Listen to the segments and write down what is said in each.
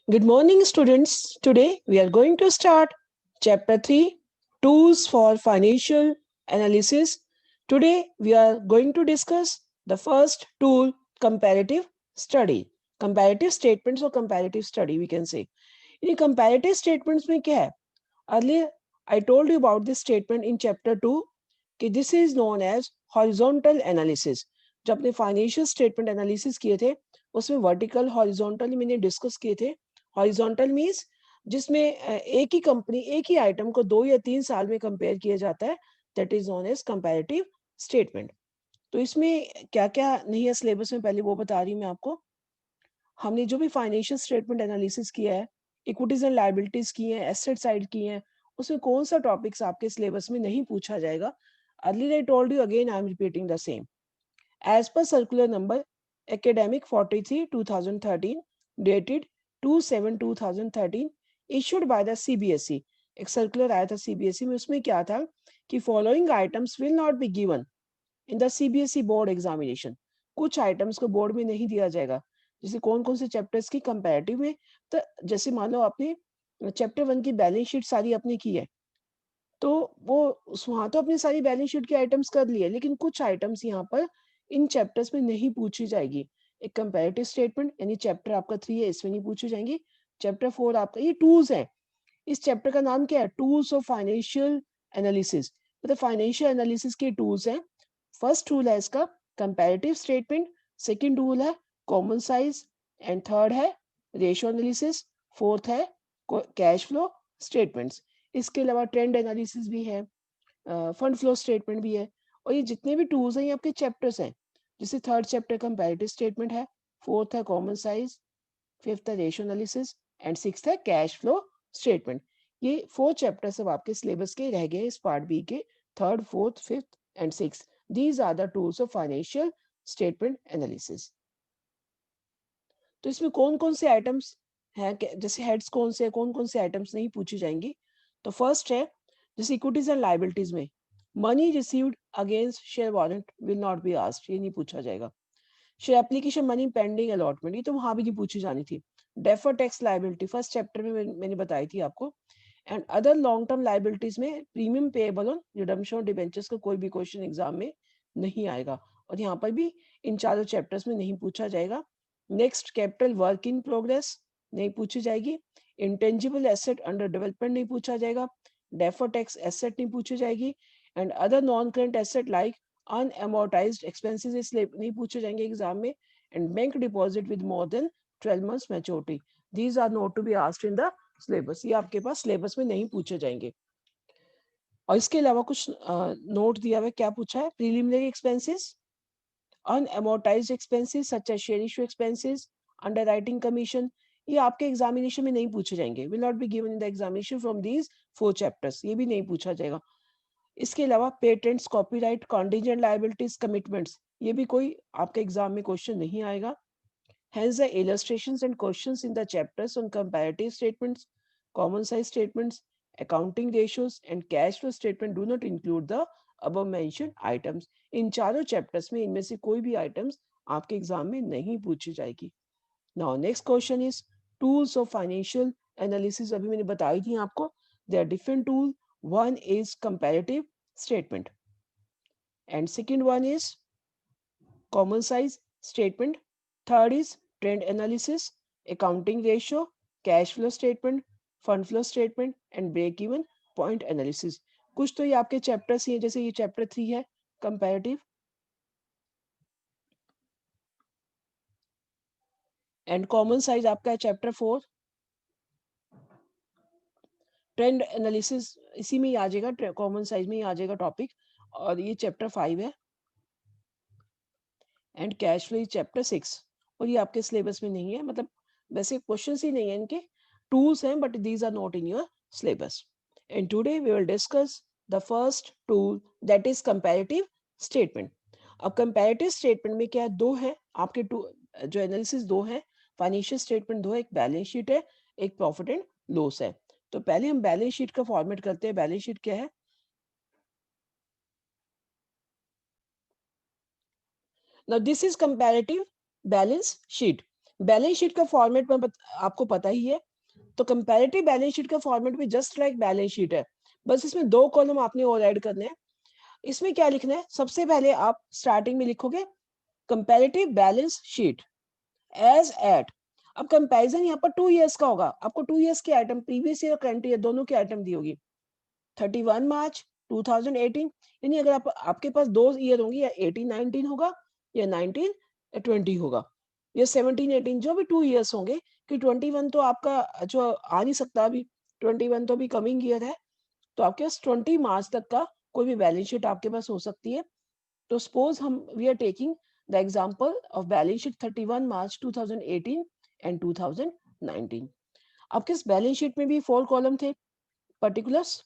Good morning, students. Today we are going to start Chapter 3 Tools for Financial Analysis. Today we are going to discuss the first tool, comparative study. Comparative statements or comparative study, we can say. In comparative statements, में क्या है? Earlier, I told you about this statement in Chapter 2 कि this is known as horizontal analysis. जब अपने financial statement analysis किए थे उसमें vertical horizontal मैंने डिस्कस किए थे. हॉरिजॉन्टल मींस जिसमें एक ही कंपनी एक ही आइटम को 2 या 3 साल में कंपेयर किया जाता है, that is known as comparative statement. तो इसमें क्या क्या नहीं है सिलेबस में, पहले वो बता रही हूँ मैं आपको. हमने जो भी फाइनेंशियल स्टेटमेंट एनालिसिस किया है, इक्विटीज एंड लायबिलिटीज की है, एसेट साइड की है, उसमें कौन सा टॉपिक्स आपके सिलेबस में नहीं पूछा जाएगा. Early I told you, again I am repeating the same. As per circular number academic 43 2013 dated 2/7/2013 issued by the CBSE, एक सर्कुलर आया था सीबीएसई में. उसमें क्या था कि following items will not be given in the CBSE board examination. कुछ items को बोर्ड में नहीं दिया जाएगा. जैसे कौन कौन से चैप्टर्स की कंपैरेटिव में, तो जैसे मान लो आपने चैप्टर 1 की बैलेंस शीट सारी आपने की है, तो वो वहां तो अपनी सारी बैलेंस शीट के आइटम्स कर लिए, लेकिन कुछ आइटम्स यहाँ पर इन चैप्टर्स में नहीं पूछी जाएगी. एक कंपैरेटिव स्टेटमेंट यानी चैप्टर आपका 3 है, इसमें नहीं पूछी जाएंगी. चैप्टर 4 आपका ये टूल्स है. इस चैप्टर का नाम क्या है? Tools of financial analysis. मतलब फाइनेंशियल एनालिसिस के टूल्स हैं. फर्स्ट टूल है इसका कंपैरेटिव स्टेटमेंट, सेकंड टूल है कॉमन साइज, एंड थर्ड है रेशियो एनालिसिस, फोर्थ है कैश फ्लो स्टेटमेंट्स. इसके अलावा ट्रेंड एनालिसिस भी है, फंड फ्लो स्टेटमेंट भी है. और ये जितने भी टूल्स हैं ये आपके चैप्टर्स हैं. जैसे थर्ड चैप्टर कंपैरेटिव स्टेटमेंट है, फोर्थ है कॉमन साइज, फिफ्थ है रेशियो एनालिसिस, एंड सिक्स्थ है कैश फ्लो स्टेटमेंट. ये 4 चैप्टर सब आपके सिलेबस के रह गए इस पार्ट बी के. Third, fourth, fifth and sixth, these are the tools of financial statement analysis. तो इसमें कौन कौन से आइटम्स हैं, जैसे हेड्स कौन से, कौन कौन से आइटम्स नहीं पूछी जाएंगी. तो फर्स्ट है जैसे इक्विटीज एंड लायबिलिटीज में money received against share warrant will not be asked, ये नहीं पूछा जाएगा. Share application money pending allotment, ये तो वहां भी नहीं पूछी जानी थी. Defer tax liability first chapter में मैंने बताई थी आपको. And other long term liabilities में premium payable on redemption of debentures का कोई भी क्वेश्चन एग्जाम में नहीं आएगा, और यहाँ पर भी इन चारों चैप्टर्स में नहीं पूछा जाएगा. Next capital work in progress नहीं पूछी जाएगी. इंटेंजिबल एसेट अंडर डेवलपमेंट नहीं पूछा जाएगा. डेफर टैक्स एसेट नहीं पूछी जाएगी. And other non current asset like unamortized expenses इसलिए नहीं पूछे जाएंगे एग्जाम में. And bank deposit with more than 12 months maturity, these are not to be asked in the syllabus. ये आपके पास सिलेबस में नहीं पूछे जाएंगे. और इसके अलावा कुछ नोट दिया हुआ है. क्या पूछा है? Preliminary expenses, unamortized expenses such as share issue expenses, underwriting commission, ये आपके एग्जामिनेशन में नहीं पूछे जाएंगे. Will not be given in the examination from these 4 chapters, ये भी नहीं पूछा जाएगा. इसके अलावा patents, copyright, contingent liabilities, commitments, ये भी कोई आपके एग्जाम में क्वेश्चन नहीं आएगा. Hence, the illustrations and questions in the chapters on comparative statements, common size statements, accounting ratios, and cash flow statement do not include the above mentioned items. इन चारों chapters में इनमें से कोई भी आइटम्स आपके एग्जाम में नहीं पूछी जाएगी. Now, next question is tools of financial analysis. अभी मैंने बताई थी आपको. There are different tools. One is comparative statement, and second one is common size statement. Third is trend analysis, accounting ratio, cash flow statement, fund flow statement, and break even point analysis. कुछ तो ये आपके chapters ही हैं, जैसे ये chapter 3 है comparative, and common size आपका है चैप्टर 4. ट्रेंड एनालिसिस इसी में ही आ जाएगा, कॉमन साइज में ही आ जाएगा टॉपिक, और ये चैप्टर 5 है. एंड कैश फ्लो चैप्टर 6, और ये आपके सिलेबस में नहीं है. मतलब वैसे क्वेश्चंस ही नहीं है इनके, टूल्स हैं, but these are not in your syllabus. And today we will discuss the first tool, that is comparative statement. अब comparative statement में क्या है? दो है आपके जो एनालिसिस दो है. फाइनेंशियल स्टेटमेंट दो है, एक बैलेंस शीट है, एक प्रॉफिट एंड लॉस है. तो पहले हम बैलेंस शीट का फॉर्मेट करते हैं. बैलेंस शीट क्या है? Now this is comparative balance sheet. Balance sheet का फॉर्मेट में आपको पता ही है, तो कंपैरेटिव बैलेंस शीट का फॉर्मेट भी जस्ट लाइक बैलेंस शीट है, बस इसमें 2 कॉलम आपने और ऐड करने हैं। इसमें क्या लिखना है, सबसे पहले आप स्टार्टिंग में लिखोगे comparative balance sheet as at. अब कंपैरिजन यहाँ पर 2 इयर्स का होगा, आपको 2 इयर्स के item, previous year current year दोनों के आइटम दी होगी। 31 मार्च 2018, यानी अगर आपके पास 2 ईयर होंगी, या 18-19 होगा या 19-20 होगा, या 17-18, जो भी 2 इयर्स होंगे, कि 21 तो आपका जो आ नहीं सकता अभी, 21 तो अभी कमिंग ईयर है, तो आपके पास 20 मार्च तक का कोई भी बैलेंस शीट आपके पास हो सकती है। तो सपोज हम we are taking the example of balance sheet 31 March 2018 and 2019। आपके इस बैलेंस शीट में भी 4 कॉलम थे, पर्टिकुलर्स,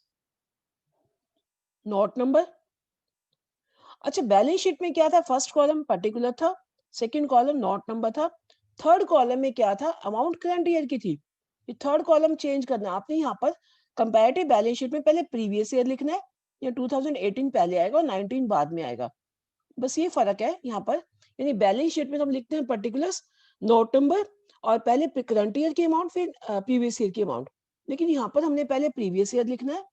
नोट नंबर। अच्छा, बैलेंस शीट में क्या था, फर्स्ट कॉलम पर्टिकुलर था, सेकंड कॉलम नोट नंबर था, थर्ड कॉलम में क्या था, अमाउंट करंट ईयर की थी। ये थर्ड कॉलम चेंज करना है आपने, यहाँ पर कंपैरेटिव बैलेंस शीट में पहले प्रीवियस ईयर लिखना है, या 2018 पहले आएगा और 19 बाद में आएगा, बस ये फर्क है यहाँ पर। यानी बैलेंस शीट में हम लिखते हैं पर्टिकुलर्स, नोट नंबर, और पहले करंट ईयर की अमाउंट, फिर प्रीवियस ईयर की अमाउंट। लेकिन यहाँ पर हमने पहले प्रीवियस ईयर लिखना है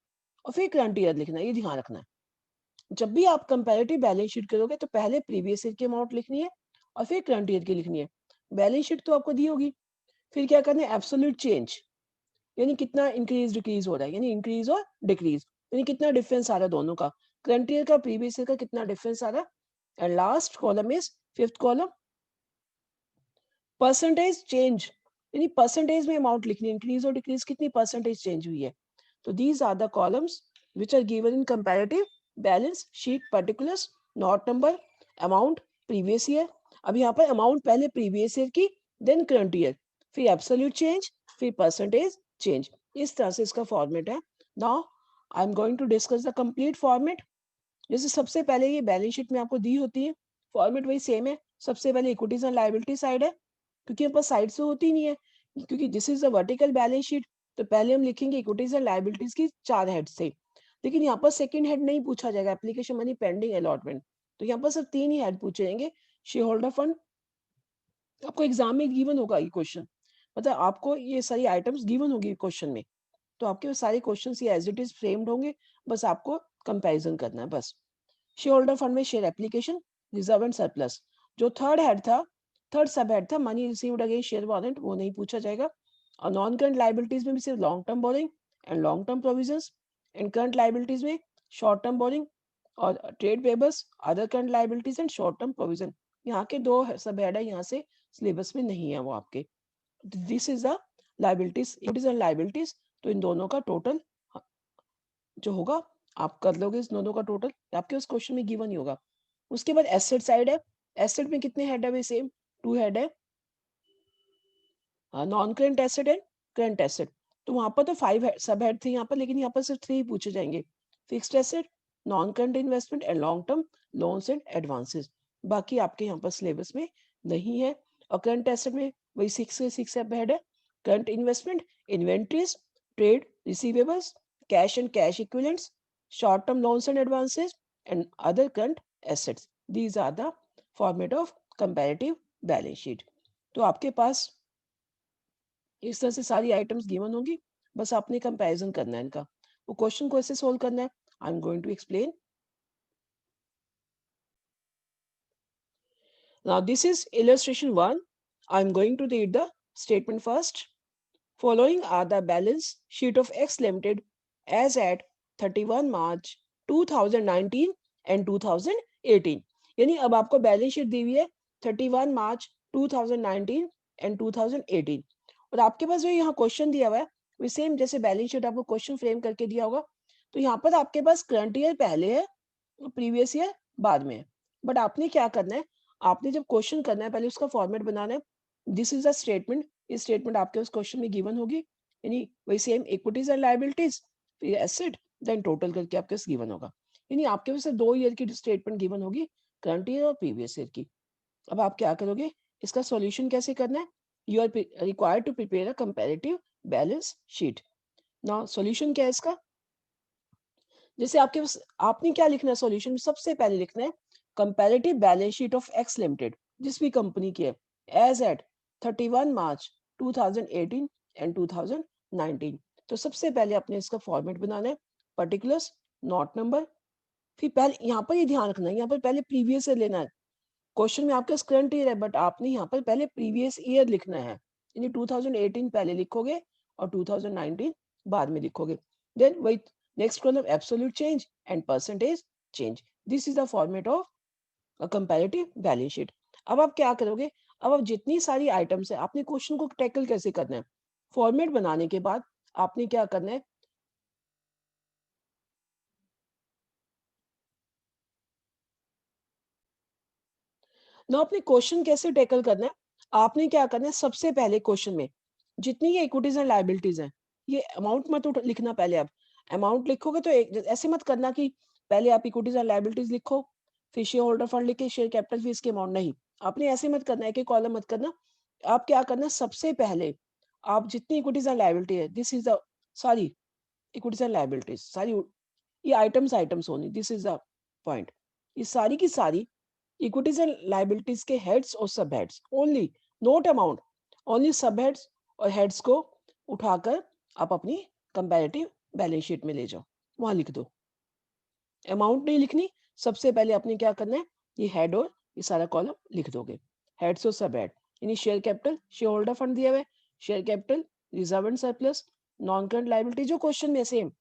और फिर करंट ईयर लिखना है, ये ध्यान रखना है। जब भी आप कंपैरेटिव बैलेंस शीट करोगे तो पहले प्रीवियस ईयर की अमाउंट लिखनी है और फिर करंट ईयर की लिखनी है। बैलेंस शीट तो आपको दी होगी, फिर क्या करना है, एब्सोल्यूट चेंज, यानी कितना इंक्रीज डिक्रीज हो रहा है, यानी इंक्रीज और डिक्रीज, यानी कितना डिफरेंस आ रहा है दोनों का, करंट ईयर का प्रीवियस ईयर का कितना डिफरेंस आ रहा है। And last column is, fifth column, percentage change, यानी परसेंटेज में अमाउंट लिखनी है, इंक्रीज और डिक्रीज कितनी परसेंटेज चेंज हुई है। तो these are the columns which are given in comparative balance sheet, particulars, note number, amount, previous year. अब यहाँ पर अमाउंट पहले प्रीवियस ईयर की, देन करंट ईयर, फिर एब्सोल्यूट चेंज, फिर परसेंटेज चेंज, इस तरह से इसका फॉर्मेट है। Now I am going to discuss the complete format. जैसे सबसे पहले ये बैलेंस शीट में आपको दी होती है, फॉर्मेट वही सेम है। सबसे पहले इक्विटीज एंड लायबिलिटी साइड है, क्योंकि यहाँ पर साइड से होती नहीं है, क्योंकि this is a vertical balance sheet, तो पहले हम लिखेंगे इक्विटीज एंड लायबिलिटीज की 4 हेड से। लेकिन यहाँ पर सेकंड हेड नहीं पूछा जाएगा, एप्लीकेशन मनी पेंडिंग अलॉटमेंट, तो यहाँ पर सिर्फ 3 ही हेड पूछे जाएंगे। शेयर होल्डर फंड, आपको एग्जाम में गिवन होगा ये क्वेश्चन, मतलब आपको ये सारी आइटम्स गिवन होगी क्वेश्चन में, तो आपके सारे क्वेश्चन ये एज इट इज फ्रेम्ड होंगे, बस आपको कंपेरिजन करना है बस। शेयर होल्डर फंड में share application, reserve and surplus. जो थर्ड हेड था, थर्ड सब हेड था, money received against share warrant, वो नहीं पूछा जाएगा। और नॉन करंट लाइबिलिटीज में भी सिर्फ long term borrowing and long term provisions, and current liabilities में शॉर्ट टर्म बोरिंग और trade payables, other current liabilities and short term provision. यहाँ के 2 सब हेड है, यहाँ से सिलेबस में नहीं है वो आपके। This is the liabilities, equities and liabilities, तो इन दोनों का टोटल जो होगा आप कर लोगे, इस दोनों का टोटल आपके उस क्वेश्चन में गिवन ही होगा। उसके बाद एसेट साइड है, एसेट में कितने हेड है, सेम 2 हेड है, non current asset and current asset. तो वहां पर तो 5 सब हेड थे यहाँ पर, लेकिन यहाँ पर सिर्फ 3 पूछे जाएंगे, fixed asset, non current investment and long term loans and advances. बाकी आपके यहाँ पर सिलेबस में नहीं है। और करंट एसेट में वही 6 से 6 सब हेड है, current investment, inventories, trade receivables, cash and cash equivalents, short term loans and advances, and other current assets. These are the format of comparative balance sheet. तो आपके पास इस तरह से सारी आइटम्स गिवन होंगी, बस आपने कंपैरिजन करना है इनका। वो क्वेश्चन को ऐसे सोल्व करना है, I am going to explain. Now this is illustration 1. I am going to read the statement first. Following are the balance sheet of X Limited as at 31 March 2019 and 2018. यानी अब आपको balance sheet दी हुई है 31 मार्च 2019 and 2018, और आपके पास जो यहाँ question दिया हुआ है वो सेम जैसे बैलेंस शीट आपको क्वेश्चन फ्रेम करके दिया होगा। तो यहाँ पर आपके पास करंट ईयर पहले है और प्रीवियस ईयर बाद में है। बट आपने क्या करना है, आपने जब क्वेश्चन करना है पहले उसका फॉर्मेट बनाना है। दिस इज अ स्टेटमेंट, इस स्टेटमेंट आपके उस क्वेश्चन में गिवन होगी, यानी वही सेम इक्विटीज एंड लायबिलिटीज, फिर एसेट, देन टोटल करके आपके पास गिवन होगा। यानी आपके पास 2 ईयर की स्टेटमेंट गिवन होगी, करंट ईयर और प्रीवियस ईयर की। अब आप क्या करोगे, इसका सॉल्यूशन कैसे करना है, you are required to prepare a comparative balance sheet. Now solution क्या है इसका, जैसे आपके पास आपने क्या लिखना है सॉल्यूशन में, सबसे पहले लिखना है comparative balance sheet of x limited, जिस भी कंपनी की है, एज एट 31 मार्च 2018 एंड 2019। तो सबसे पहले अपने इसका फॉर्मेट बनाना है, पर्टिकुलर्स, नॉट नंबर। फिर पहले यहाँ पर ये ध्यान रखना है, यहाँ पर पहले प्रीवियस ईयर लेना है। क्वेश्चन में आपका करंट ईयर है, बट आपने यहाँ पर पहले प्रीवियस ईयर लिखना है, यानी 2018 पहले लिखोगे और 2019 बाद में लिखोगे। देन वही next column absolute change and percentage change. This is the format of a comparative balance sheet. अब आप क्या करोगे, अब आप जितनी सारी आइटम्स है, आपने क्वेश्चन को टैकल कैसे करना है, फॉर्मेट बनाने के बाद आपने क्या करना है, ना अपने क्वेश्चन कैसे टैकल करना है, आपने क्या करना है, सबसे पहले क्वेश्चन में जितनी ये इक्विटीज एंड लायबिलिटीज हैं, ये अमाउंट मत लिखना पहले। आप अमाउंट लिखोगे तो ऐसे मत करना कि पहले आप इक्विटीज एंड लायबिलिटीज लिखो, फिर शेयर होल्डर फंड लिख के शेयर कैपिटल फीस के अमाउंट, नहीं, आपने ऐसे मत करना है कि कॉलम मत करना। आप क्या करना, सबसे पहले आप जितनी इक्विटीज एंड लायबिलिटी है, दिस इज द सारी इक्विटीज एंड लायबिलिटीज, सारी ये आइटम्स होनी, दिस इज द पॉइंट। ये सारी की सारी इक्विटीज एंड लायबिलिटीज के हेड्स और सब heads only, note amount, only सब हेड्स और हेड्स को उठाकर आप अपनी कंपैरेटिव बैलेंस शीट में ले जाओ, वहां लिख दो। अमाउंट नहीं लिखनी, सबसे पहले आपने क्या करना है, ये हेड और ये सारा कॉलम लिख दोगे, हेड्स और सब हेड, यानी share capital, share holder fund दिया हुआ है, share capital, reserve and surplus, non current liability जो क्वेश्चन में same,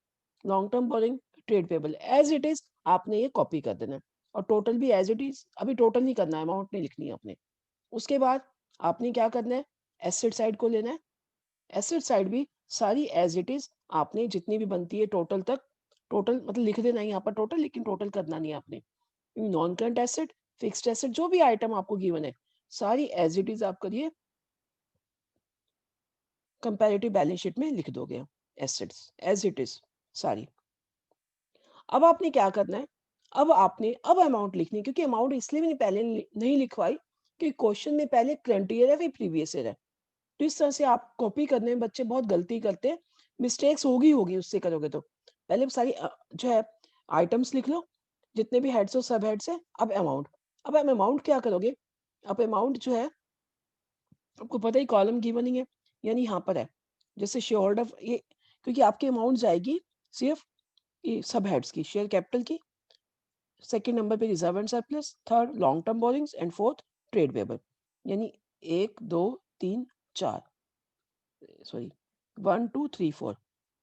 long term borrowing, trade payable as it is आपने ये कॉपी कर देना है, और टोटल भी एज इट इज, अभी टोटल नहीं करना है, अमाउंट नहीं लिखनी है आपने। उसके बाद आपने क्या करना है, एसेट साइड को लेना है, एसेट साइड भी सारी एज इट इज आपने जितनी भी बनती है टोटल तक, टोटल मतलब लिख देना है यहाँ पर टोटल, लेकिन टोटल करना नहीं है आपने। Non current asset, fixed asset, जो भी आइटम आपको गिवन है, सारी एज इट इज आप करिए, कंपैरेटिव बैलेंस शीट में लिख दोगे एसेट्स एज इट इज सारी। अब आपने क्या करना है, अब आपने अब अमाउंट लिखनी है, क्योंकि अमाउंट इसलिए मैंने पहले नहीं लिखवाई कि क्वेश्चन में पहले करंट ईयर है फिर प्रीवियस ईयर है, तो इस तरह से आप कॉपी करने में बच्चे बहुत गलती करते हैं, मिस्टेक्स होगी उससे करोगे तो। पहले सारी जो है आइटम्स लिख लो, जितने भी हेड्स और सब हेड्स है। अब अमाउंट, अब आप अमाउंट क्या करोगे, अब अमाउंट जो है आपको पता ही कॉलम गिवन ही है, यानी यहाँ पर है, जैसे शेयर होल्डर ये, क्योंकि आपकी अमाउंट जाएगी सिर्फ ये सब हेड्स की, शेयर कैपिटल की, सेकंड नंबर पे reserve and surplus, third long term borrowings and fourth trade payable, यानी 1 2 3 4, सॉरी 1 2 3 4,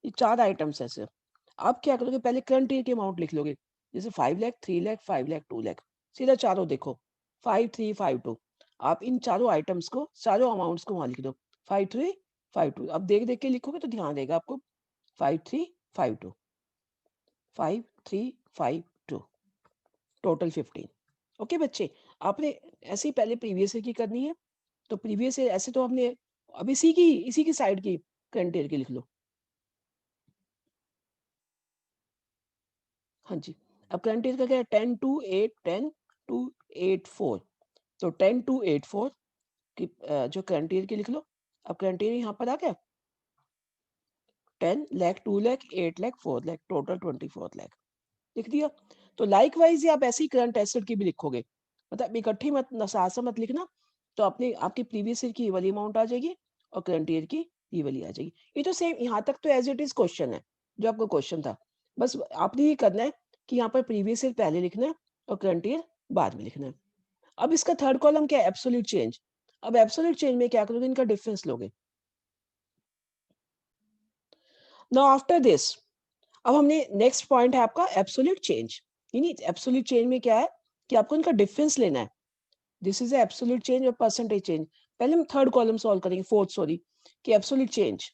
ये 4 आइटम्स है सिर्फ। आप क्या करोगे, पहले करंट ईयर की अमाउंट लिख लोगे, जैसे 5 लाख, 3 लाख, 5 लाख, 2 लाख, सीधा चारों देखो, 5 3 5 2, आप इन चारों आइटम्स को, चारों अमाउंट्स को वहां लिख दो, 5 3 5 2। अब देख देख के लिखोगे तो ध्यान देगा आपको, 5 3 5 2, 5 3 5 2, टोटल 15। ओके बच्चे, आपने ऐसे ही पहले प्रीवियस ईयर की करनी है, तो प्रीवियस ईयर ऐसे तो आपने अब इसी की साइड की करंट ईयर की लिख लो। हाँ जी, अब करंट ईयर का क्या है, 10 to 8 10 to 8 4, तो 10 to 8 4 की जो करंट ईयर की लिख लो। अब करंट ईयर यहाँ पर आ गया, 10 लाख, 2 लाख, 8 लाख, 4 लाख, टोटल 24 लाख लिख दिया। तो लाइक वाइज ही आप ऐसे ही करंट एसेट की भी लिखोगे, मतलब इकट्ठी मत साथ साथ मत लिखना, तो अपनी आपकी प्रीवियस ईयर की ये वाली अमाउंट आ जाएगी और करंट ईयर की ये वाली आ जाएगी। ये तो सेम, यहाँ तक तो एज इट इज क्वेश्चन है जो आपका क्वेश्चन था, बस आपने ये करना है कि यहाँ पर प्रीवियस ईयर पहले लिखना है और करंट ईयर बाद में लिखना है। अब इसका थर्ड कॉलम क्या है, एब्सोल्यूट चेंज। अब एब्सोल्यूट चेंज में क्या करोगे, इनका डिफरेंस लोगे। नाउ आफ्टर दिस, अब हमने नेक्स्ट पॉइंट है आपका एब्सोल्यूट चेंज, यानी एब्सोल्यूट चेंज में क्या है कि आपको इनका डिफरेंस लेना है। दिस इज एब्सोल्यूट चेंज और परसेंटेज चेंज। पहले हम थर्ड कॉलम सॉल्व करेंगे, फोर्थ सॉरी, कि एब्सोल्यूट चेंज,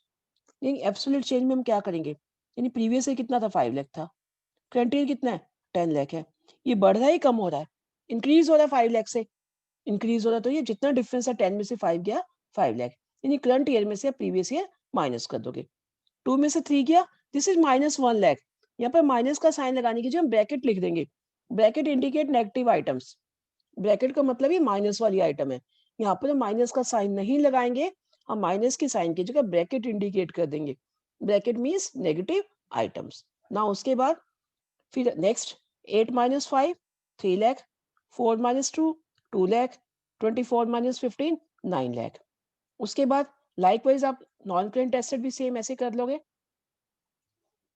यानी एब्सोल्यूट चेंज में हम क्या करेंगे, यानी प्रीवियस ईयर कितना था, 5 लाख था, करंट ईयर कितना है, 10 लाख है, ये बढ़ रहा है कम हो रहा है, इंक्रीज हो रहा है 5 लाख से, इंक्रीज हो रहा है, तो ये जितना डिफरेंस है 10 में से 5 गया 5 लाख, यानी करंट ईयर में से प्रीवियस ईयर माइनस कर दोगे, 2 में से 3 गया, दिस इज -1 लाख, यहाँ पर माइनस का साइन लगाने की जो हम ब्रैकेट लिख देंगे, bracket indicate negative items, bracket का मतलब ये माइनस वाली आइटम है, यहाँ पर माइनस का साइन नहीं लगाएंगे, हम माइनस की साइन की जगह ब्रैकेट इंडिकेट कर देंगे, ब्रैकेट मीन्स नेगेटिव आइटम्स ना। उसके बाद फिर नेक्स्ट 8 - 5 3 लाख, 4 - 2 2 लाख, 24 - 15 9 लाख, उसके बाद लाइकवाइज आप नॉन करेंट एसेट भी सेम ऐसे कर लोगे।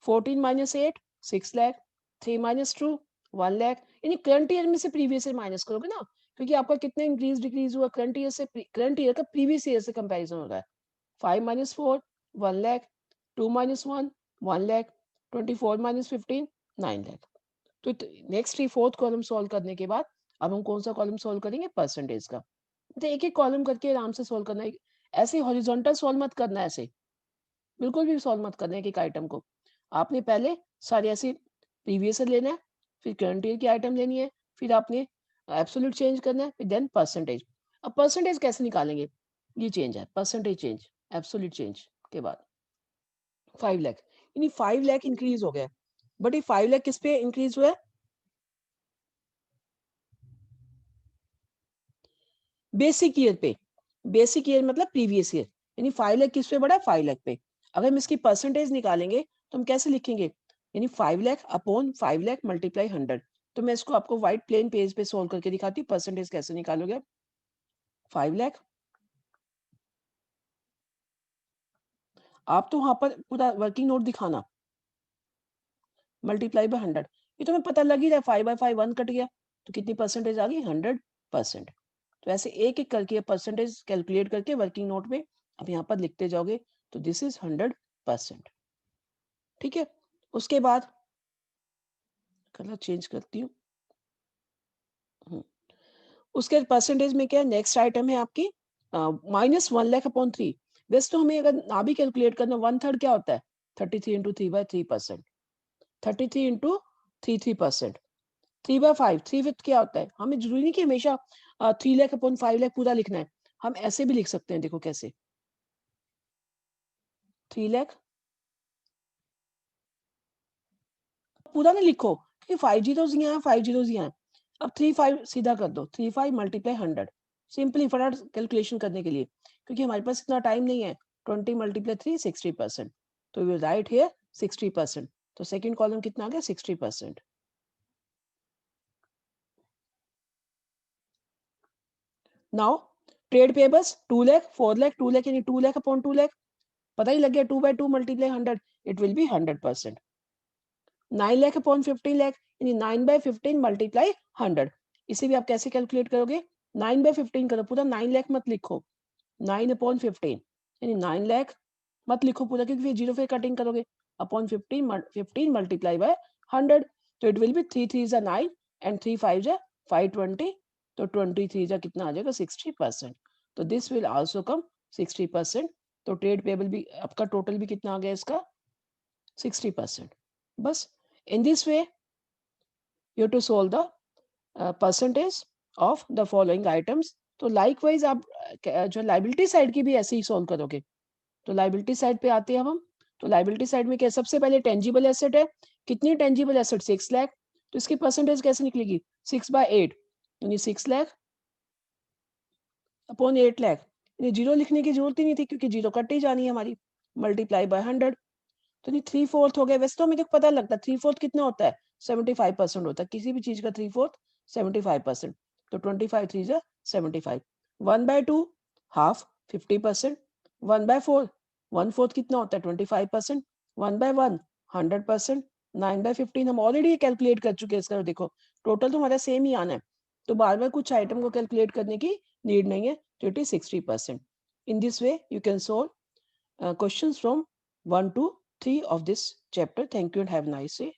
14 माइनस 8 6 लाख, 3 माइनस 2 1 लाख, यानी करंट ईयर में से प्रीवियस ईयर माइनस करोगे ना, क्योंकि आपका कितना इंक्रीज डिक्रीज हुआ करंट ईयर से, करंट ईयर का प्रीवियस ईयर से कंपैरिजन हो रहा है। 5 minus 4 1 lakh, 2 minus 1 1 lakh, 24 minus 15 9 lakh. तो नेक्स्ट ही फोर्थ कॉलम सॉल्व करने के बाद अब हम कौन सा कॉलम सॉल्व करेंगे, परसेंटेज का। तो एक एक कॉलम करके आराम से सॉल्व करना है, ऐसे हॉरिजॉन्टल सॉल्व मत करना है, ऐसे बिल्कुल भी सॉल्व मत करना है एक आइटम को। आपने पहले सारे ऐसे प्रीवियस ईयर लेना है, फिर करंट ईयर की आइटम लेनी है, फिर आपने एब्सोल्यूट चेंज करना है, फिर देन परसेंटेज। अब परसेंटेज कैसे निकालेंगे, ये चेंज है परसेंटेज चेंज, एब्सोल्यूट चेंज के बाद 5 लाख, यानी 5 लाख इंक्रीज हो गया। बट ये 5 लाख किस पे इंक्रीज हुआ है, बेसिक ईयर पे। बेसिक ईयर मतलब प्रीवियस ईयर, यानी 5 लाख किस पे बढ़ा, 5 लाख पे। अगर हम इसकी परसेंटेज निकालेंगे तो हम कैसे लिखेंगे, यानी 5 लाख अपॉन 5 लाख मल्टीप्लाई 100। तो मैं इसको आपको व्हाइट प्लेन पेज पे सोल्व करके दिखाती हूँ, परसेंटेज कैसे निकालोगे। 5 लाख, आप तो वहां पर पूरा वर्किंग नोट दिखाना, मल्टीप्लाई बाय 100। ये तो हमें पता लग ही रहा है, 5 बाय 5 1 कट गया, तो कितनी परसेंटेज आ गई, 100%। तो ऐसे एक एक करके परसेंटेज कैलकुलेट करके वर्किंग नोट में आप यहाँ पर लिखते जाओगे, तो दिस इज 100%। ठीक है, उसके बाद कलर चेंज करती हूँ। उसके परसेंटेज में क्या है, नेक्स्ट आइटम है आपकी माइनस 1 लाख अपॉन 3। वैसे तो हमें अगर ना भी कैलकुलेट करना, 1/3 क्या होता है, 33 इंटू 3/3%, 33 इंटू 3%, 3/5, 3/5 क्या होता है। हमें जरूरी नहीं कि हमेशा 3 लाख अपॉन 5 लाख पूरा लिखना है, हम ऐसे भी लिख सकते हैं, देखो कैसे, 3 लाख पूरा नहीं लिखो, क्योंकि 5 जीरोस यहाँ है, 5 जीरोस यहाँ है। अब 3 5 सीधा कर दो, 3 5 मल्टीप्लाई 100, सिंपली फटाफट कैलकुलेशन करने के लिए, क्योंकि हमारे पास इतना टाइम नहीं है। 20 मल्टीप्लाई 3 60%, तो वी विल राइट हियर 60%। तो सेकंड कॉलम कितना आ गया, 60%। Now trade payables 2 lakh 4 lakh 2 lakh, यानी 2 लाख अपॉन 2 लाख, पता ही लग गया, 2/2 multiply 100, it will be 100%। 9 lakh upon 15 lakh, यानी 9/15 मल्टीप्लाई 100। इसे भी आप कैसे कैलकुलेट करोगे, 9/15 करो, पूरा 9 लाख मत लिखो, 9 अपॉन 15, यानी 9 लाख मत लिखो पूरा, क्योंकि फिर जीरो फिर कटिंग करोगे, अपॉन 15 मल्टीप्लाई बाय 100, तो इट विल बी 3 3 जा 9 एंड 3 5 जा 520, तो 23 जा कितना आ जाएगा, 60%। तो दिस विल आल्सो कम 60%। तो ट्रेड पेबल भी आपका टोटल भी कितना आ गया इसका, 60%। बस in this way you have to solve the percentage of the following items। तो लाइकवाइज आप जो लाइबिलिटी साइड की भी ऐसे ही सॉल्व करोगे। तो लाइबिलिटी साइड पे आते हैं अब हम। तो लाइबिलिटी साइड में क्या, सबसे पहले टेंजिबल एसेट है, कितनी टेंजिबल एसेट, 6 लाख। तो इसकी परसेंटेज कैसे निकलेगी, 6/8, यानी 6 लाख अपॉन 8 लाख, यानी जीरो लिखने की जरूरत ही नहीं थी, क्योंकि जीरो कट ही जानी है हमारी, मल्टीप्लाई बाय 100। तो नहीं 3/4 हो गया। वैसे तो हमें तो पता लगता है 3/4 कितना होता है, 75% होता है, किसी भी चीज का 3/4 75%। तो 25 3 जा 75, 1/2 हाफ 50%, 1/4 1/4 कितना होता है 25%, 1/1 100%, 9/15 हम ऑलरेडी कैलकुलेट कर चुके हैं इसका, देखो टोटल तो हमारा सेम ही आना है, तो बार बार कुछ आइटम को कैलकुलेट करने की नीड नहीं है, तो it is 60%। In this way you can solve questions from 1 to 3 of this chapter. Thank you and have a nice day.